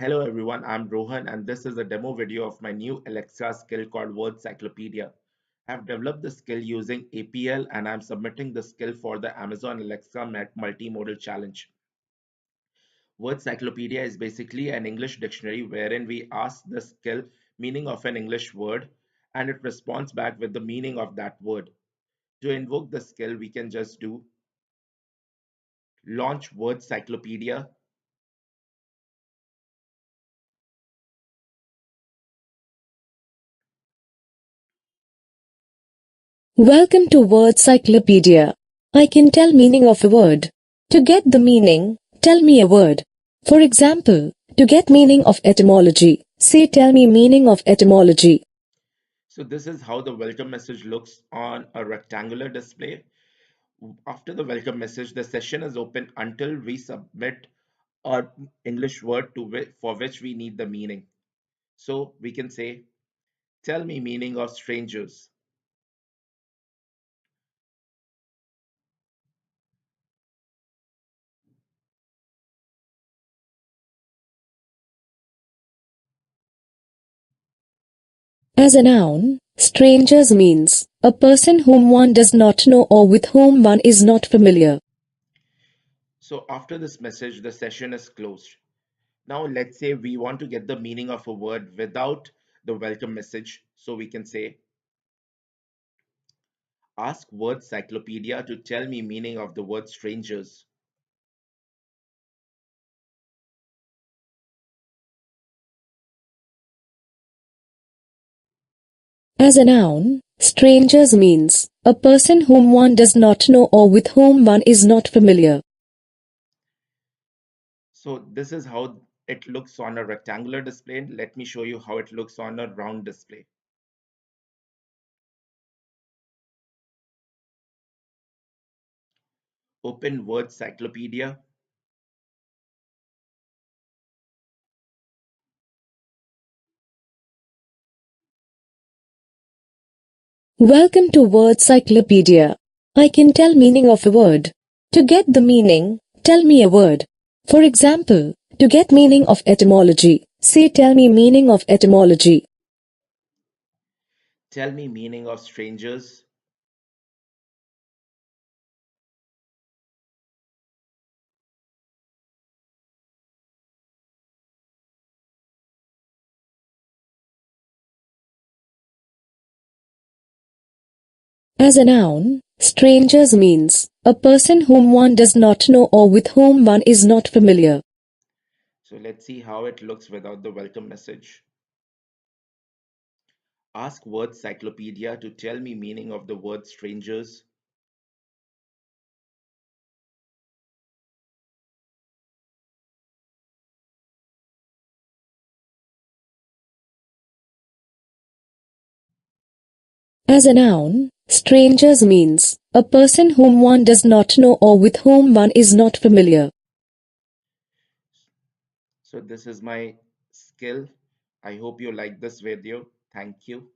Hello everyone, I'm Rohan and this is a demo video of my new Alexa skill called Word Cyclopedia. I've developed the skill using APL and I'm submitting the skill for the Amazon Alexa Multimodal Challenge. Word Cyclopedia is basically an English dictionary wherein we ask the skill meaning of an English word and it responds back with the meaning of that word. To invoke the skill, we can just do launch Word Cyclopedia. Welcome to Word Cyclopedia. I can tell meaning of a word. To get the meaning, tell me a word. For example, to get meaning of etymology, say tell me meaning of etymology. So this is how the welcome message looks on a rectangular display. After the welcome message, the session is open until we submit an English word for which we need the meaning. So we can say, tell me meaning of strangers. As a noun, strangers means a person whom one does not know or with whom one is not familiar. So after this message, the session is closed. Now let's say we want to get the meaning of a word without the welcome message. So we can say, ask Word Cyclopedia to tell me meaning of the word strangers. As a noun, strangers means a person whom one does not know or with whom one is not familiar. So this is how it looks on a rectangular display. Let me show you how it looks on a round display. Open Word Cyclopedia. Welcome to Word Cyclopedia. I can tell meaning of a word. To get the meaning, tell me a word. For example, to get meaning of etymology, say tell me meaning of etymology. Tell me meaning of strangers. As a noun, strangers means a person whom one does not know or with whom one is not familiar. So let's see how it looks without the welcome message. Ask Word Cyclopedia to tell me meaning of the word strangers. As a noun, strangers means a person whom one does not know or with whom one is not familiar. So this is my skill. I hope you like this video. Thank you.